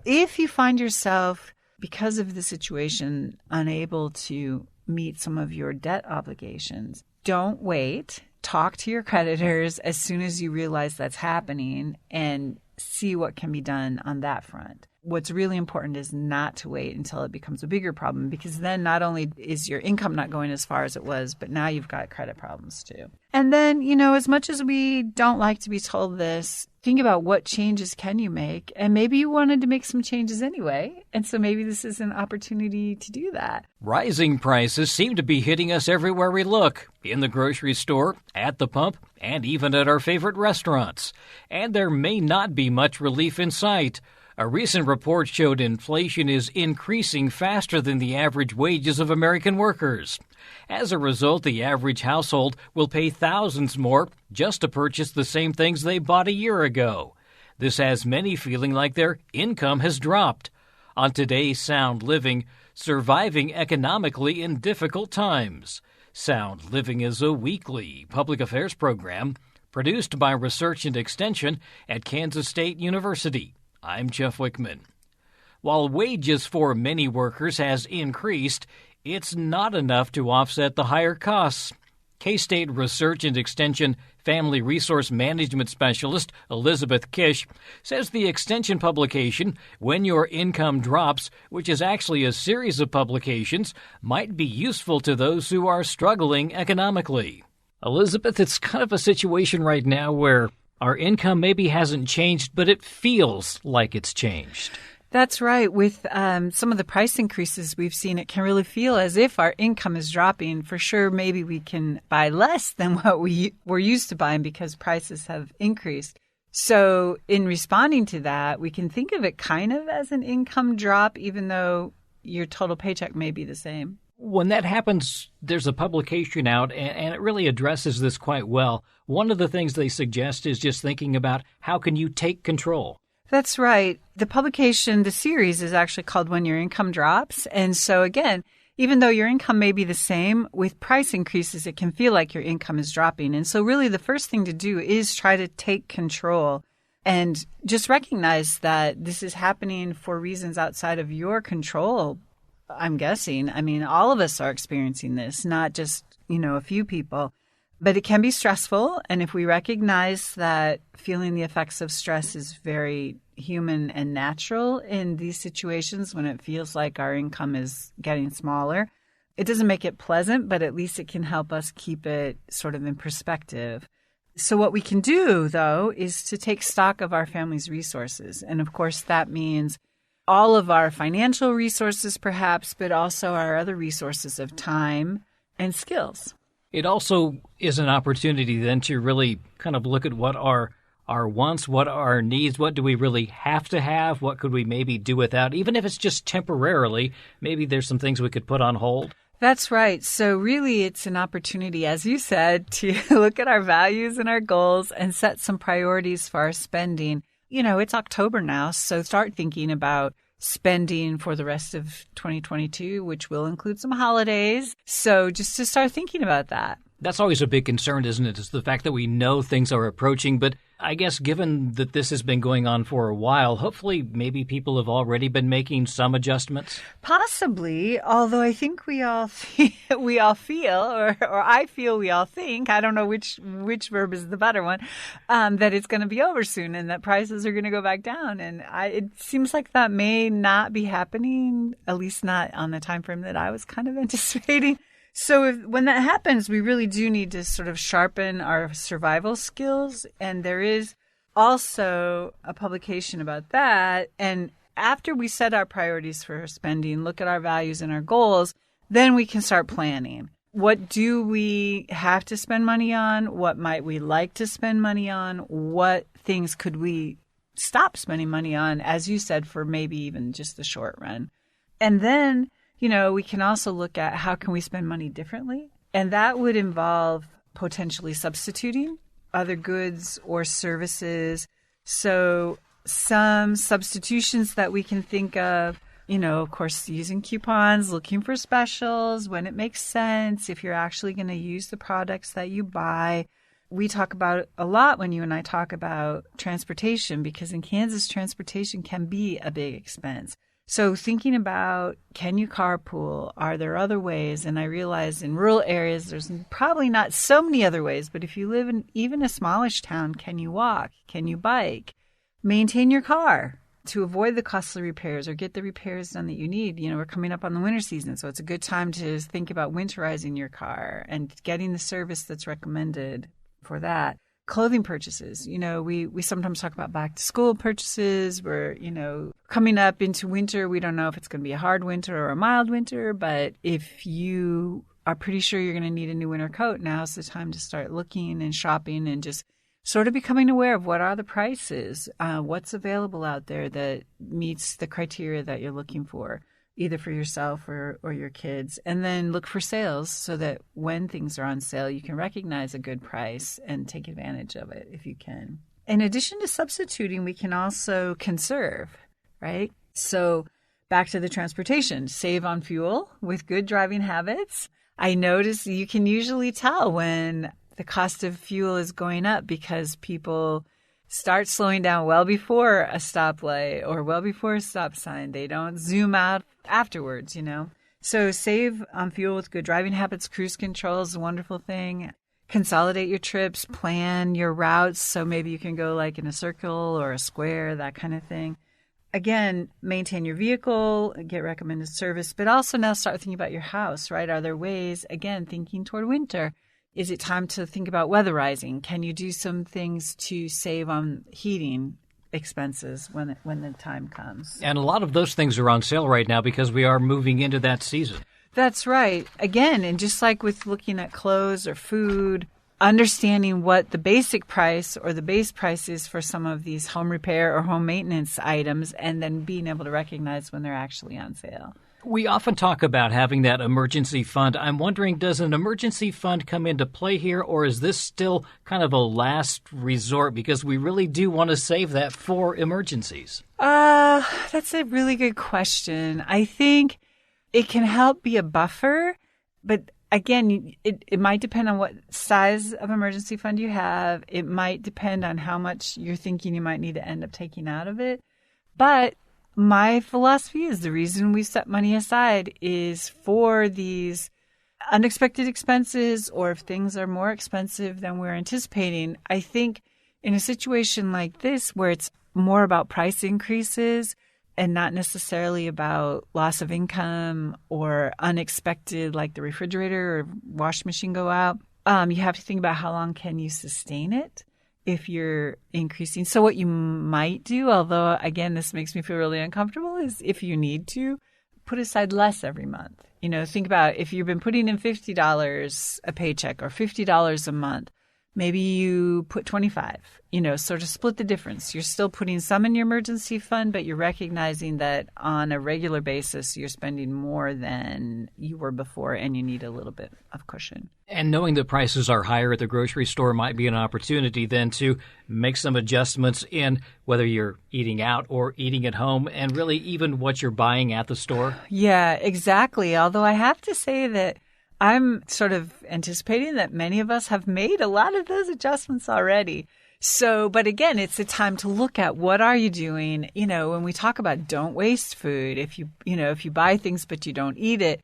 If you find yourself, because of the situation, unable to meet some of your debt obligations, don't wait. Talk to your creditors as soon as you realize that's happening and see what can be done on that front. What's really important is not to wait until it becomes a bigger problem, because then not only is your income not going as far as it was, but now you've got credit problems too. And then, as much as we don't like to be told this, think about what changes can you make. And maybe you wanted to make some changes anyway. And so maybe this is an opportunity to do that. Rising prices seem to be hitting us everywhere we look, in the grocery store, at the pump, and even at our favorite restaurants. And there may not be much relief in sight. A recent report showed inflation is increasing faster than the average wages of American workers. As a result, the average household will pay thousands more just to purchase the same things they bought a year ago. This has many feeling like their income has dropped. On today's Sound Living, surviving economically in difficult times. Sound Living is a weekly public affairs program produced by Research and Extension at Kansas State University. I'm Jeff Wichman. While wages for many workers has increased, it's not enough to offset the higher costs. K-State Research and Extension Family Resource Management Specialist Elizabeth Kish says the extension publication, When Your Income Drops, which is actually a series of publications, might be useful to those who are struggling economically. Elizabeth, it's kind of a situation right now where our income maybe hasn't changed, but it feels like it's changed. That's right. With some of the price increases we've seen, it can really feel as if our income is dropping. For sure, maybe we can buy less than what we were used to buying because prices have increased. So in responding to that, we can think of it kind of as an income drop, even though your total paycheck may be the same. When that happens, there's a publication out, and it really addresses this quite well. One of the things they suggest is just thinking about how can you take control. That's right. The publication, the series, is actually called When Your Income Drops. And so again, even though your income may be the same, with price increases, it can feel like your income is dropping. And so really the first thing to do is try to take control and just recognize that this is happening for reasons outside of your control. I'm guessing. I mean, all of us are experiencing this, not just, a few people. But it can be stressful. And if we recognize that feeling the effects of stress is very human and natural in these situations when it feels like our income is getting smaller, it doesn't make it pleasant, but at least it can help us keep it sort of in perspective. So what we can do, though, is to take stock of our family's resources. And of course, that means all of our financial resources, perhaps, but also our other resources of time and skills. It also is an opportunity then to really kind of look at what are our wants, what are our needs, what do we really have to have, what could we maybe do without, even if it's just temporarily. Maybe there's some things we could put on hold. That's right. So really it's an opportunity, as you said, to look at our values and our goals and set some priorities for our spending. It's October now, so start thinking about spending for the rest of 2022, which will include some holidays. So just to start thinking about that. That's always a big concern, isn't it? It's the fact that we know things are approaching. But I guess given that this has been going on for a while, hopefully maybe people have already been making some adjustments. Possibly, although I think we all feel, or I feel we all think, I don't know which verb is the better one, that it's going to be over soon and that prices are going to go back down. And it seems like that may not be happening, at least not on the time frame that I was kind of anticipating. So when that happens, we really do need to sort of sharpen our survival skills. And there is also a publication about that. And after we set our priorities for spending, look at our values and our goals, then we can start planning. What do we have to spend money on? What might we like to spend money on? What things could we stop spending money on, as you said, for maybe even just the short run? And then we can also look at how can we spend money differently. And that would involve potentially substituting other goods or services. So some substitutions that we can think of, of course, using coupons, looking for specials when it makes sense, if you're actually going to use the products that you buy. we talk about a lot when you and I talk about transportation, because in Kansas, transportation can be a big expense. So thinking about, can you carpool? Are there other ways? And I realize in rural areas, there's probably not so many other ways, but if you live in even a smallish town, can you walk? Can you bike? Maintain your car to avoid the costly repairs or get the repairs done that you need. We're coming up on the winter season, so it's a good time to think about winterizing your car and getting the service that's recommended for that. Clothing purchases. We sometimes talk about back to school purchases. We're, coming up into winter. We don't know if it's going to be a hard winter or a mild winter, but if you are pretty sure you're going to need a new winter coat, now's the time to start looking and shopping and just sort of becoming aware of what are the prices, what's available out there that meets the criteria that you're looking for, either for yourself or your kids. And then look for sales so that when things are on sale, you can recognize a good price and take advantage of it if you can. In addition to substituting, we can also conserve, right? So back to the transportation, save on fuel with good driving habits. I notice you can usually tell when the cost of fuel is going up because people start slowing down well before a stoplight or well before a stop sign. They don't zoom out afterwards, So save on fuel with good driving habits. Cruise control is a wonderful thing. Consolidate your trips, plan your routes. So maybe you can go like in a circle or a square, that kind of thing. Again, maintain your vehicle, get recommended service, but also now start thinking about your house, right? Are there ways, again, thinking toward winter? Is it time to think about weatherizing? Can you do some things to save on heating expenses when the time comes? And a lot of those things are on sale right now because we are moving into that season. That's right. Again, and just like with looking at clothes or food, understanding what the basic price or the base price is for some of these home repair or home maintenance items, and then being able to recognize when they're actually on sale. We often talk about having that emergency fund. I'm wondering, does an emergency fund come into play here, or is this still kind of a last resort because we really do want to save that for emergencies? That's a really good question. I think it can help be a buffer, but again, it might depend on what size of emergency fund you have. It might depend on how much you're thinking you might need to end up taking out of it. But my philosophy is the reason we set money aside is for these unexpected expenses, or if things are more expensive than we're anticipating. I think in a situation like this where it's more about price increases and not necessarily about loss of income or unexpected, like the refrigerator or washing machine go out, you have to think about how long can you sustain it if you're increasing. So what you might do, although, again, this makes me feel really uncomfortable, is if you need to, put aside less every month. Think about if you've been putting in $50 a paycheck or $50 a month, maybe you put $25, sort of split the difference. You're still putting some in your emergency fund, but you're recognizing that on a regular basis, you're spending more than you were before, and you need a little bit of cushion. And knowing that prices are higher at the grocery store might be an opportunity then to make some adjustments in whether you're eating out or eating at home, and really even what you're buying at the store. Yeah, exactly. Although I have to say that I'm sort of anticipating that many of us have made a lot of those adjustments already. So, but again, it's a time to look at what are you doing? When we talk about don't waste food, if you buy things but you don't eat it,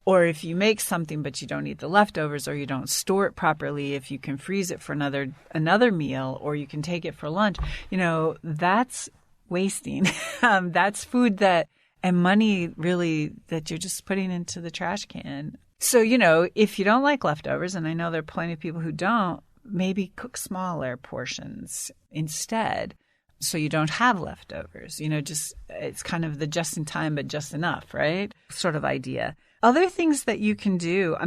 or if you make something but you don't eat the leftovers, or you don't store it properly, if you can freeze it for another meal, or you can take it for lunch, that's wasting. That's food and money really that you're just putting into the trash can. So, if you don't like leftovers, and I know there are plenty of people who don't, maybe cook smaller portions instead so you don't have leftovers. It's kind of the just in time but just enough, right? Sort of idea. Other things that you can do,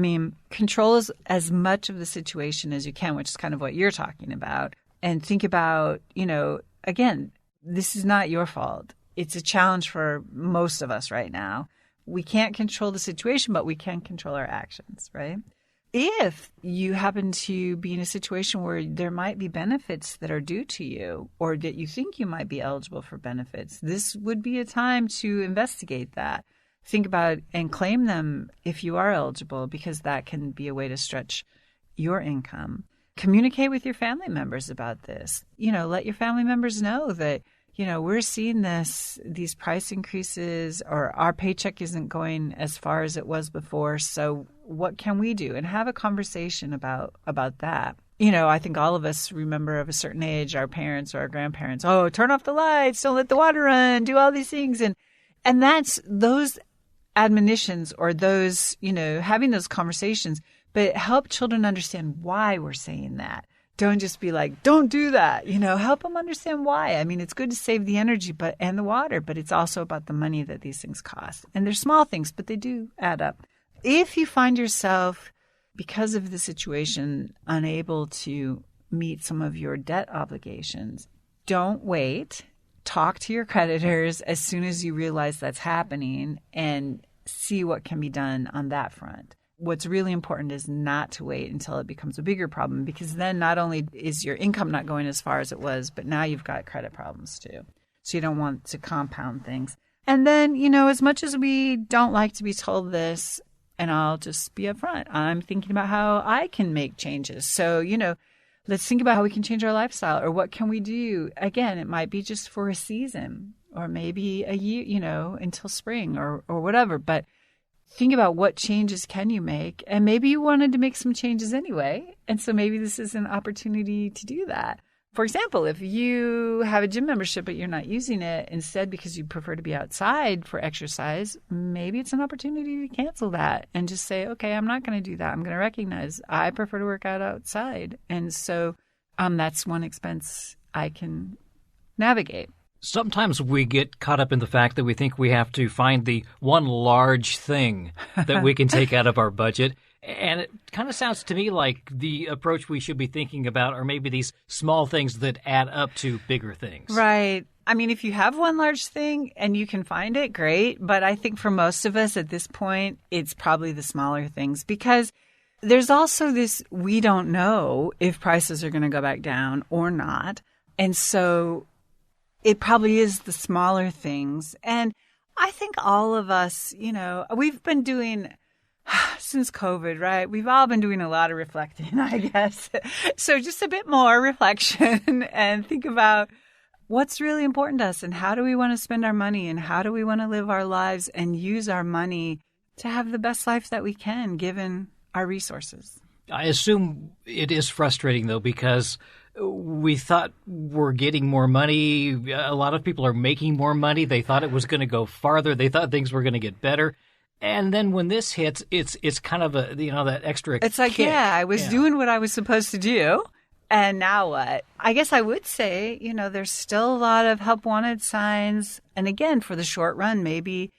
control as much of the situation as you can, which is kind of what you're talking about. And think about, again, this is not your fault. It's a challenge for most of us right now. We can't control the situation, but we can control our actions, right? If you happen to be in a situation where there might be benefits that are due to you, or that you think you might be eligible for benefits, this would be a time to investigate that. Think about and claim them if you are eligible, because that can be a way to stretch your income. communicate with your family members about this. Let your family members know that, we're seeing these price increases, or our paycheck isn't going as far as it was before. So what can we do? And have a conversation about that. I think all of us remember of a certain age, our parents or our grandparents, oh, turn off the lights, don't let the water run, do all these things. And that's those admonitions, or those, having those conversations, but help children understand why we're saying that. Don't just be like, don't do that. Help them understand why. I mean, it's good to save the energy and the water, but it's also about the money that these things cost. And they're small things, but they do add up. If you find yourself, because of the situation, unable to meet some of your debt obligations, don't wait. Talk to your creditors as soon as you realize that's happening and see what can be done on that front. What's really important is not to wait until it becomes a bigger problem, because then not only is your income not going as far as it was, but now you've got credit problems too. So you don't want to compound things. And then, as much as we don't like to be told this, and I'll just be upfront, I'm thinking about how I can make changes. So, let's think about how we can change our lifestyle, or what can we do? Again, it might be just for a season, or maybe a year, until spring or whatever. But think about what changes can you make. And maybe you wanted to make some changes anyway. And so maybe this is an opportunity to do that. For example, if you have a gym membership but you're not using it, instead because you prefer to be outside for exercise, maybe it's an opportunity to cancel that and just say, okay, I'm not going to do that. I'm going to recognize I prefer to work out outside. And so that's one expense I can navigate. Sometimes we get caught up in the fact that we think we have to find the one large thing that we can take out of our budget. And it kind of sounds to me like the approach we should be thinking about are maybe these small things that add up to bigger things. Right. I mean, if you have one large thing and you can find it, great. But I think for most of us at this point, it's probably the smaller things, because there's also this, we don't know if prices are going to go back down or not. And so it probably is the smaller things. And I think all of us, we've been doing, since COVID, right? We've all been doing a lot of reflecting, I guess. So just a bit more reflection and think about what's really important to us, and how do we want to spend our money, and how do we want to live our lives and use our money to have the best life that we can given our resources. I assume it is frustrating, though, because we thought we're getting more money. A lot of people are making more money. They thought it was going to go farther. They thought things were going to get better. And then when this hits, it's kind of a, that extra It's like, kick. I was doing what I was supposed to do. And now what? I guess I would say, there's still a lot of help wanted signs. And again, for the short run, maybe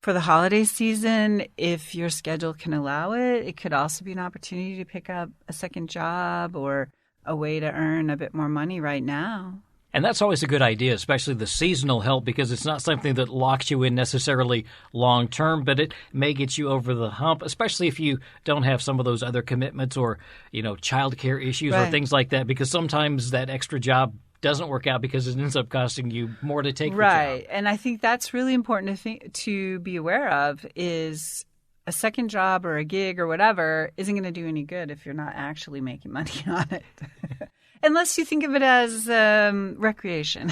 for the holiday season, if your schedule can allow it, it could also be an opportunity to pick up a second job or a way to earn a bit more money right now. And that's always a good idea, especially the seasonal help, because it's not something that locks you in necessarily long term, but it may get you over the hump, especially if you don't have some of those other commitments or, childcare issues or things like that, because sometimes that extra job doesn't work out because it ends up costing you more to take the job. Right. And I think that's really important to be aware of, is a second job or a gig or whatever isn't going to do any good if you're not actually making money on it. Unless you think of it as recreation.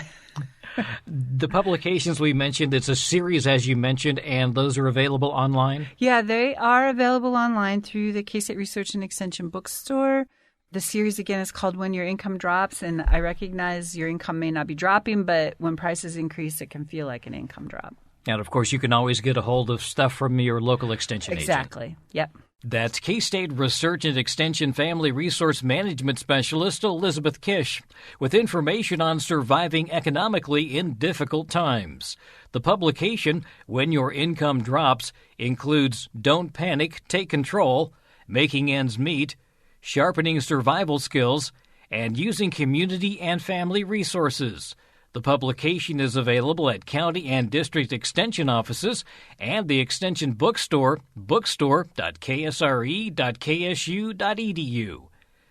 The publications we mentioned, it's a series, as you mentioned, and those are available online? Yeah, they are available online through the K-State Research and Extension bookstore. The series, again, is called When Your Income Drops, and I recognize your income may not be dropping, but when prices increase, it can feel like an income drop. And, of course, you can always get a hold of stuff from your local extension agent. Exactly. Yep. That's K-State Research and Extension Family Resource Management Specialist Elizabeth Kish with information on surviving economically in difficult times. The publication, When Your Income Drops, includes Don't Panic, Take Control, Making Ends Meet, Sharpening Survival Skills, and Using Community and Family Resources. The publication is available at county and district extension offices and the Extension Bookstore, bookstore.ksre.ksu.edu.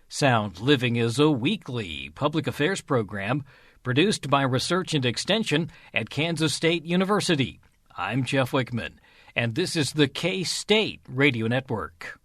Sound Living is a weekly public affairs program produced by Research and Extension at Kansas State University. I'm Jeff Wichman, and this is the K-State Radio Network.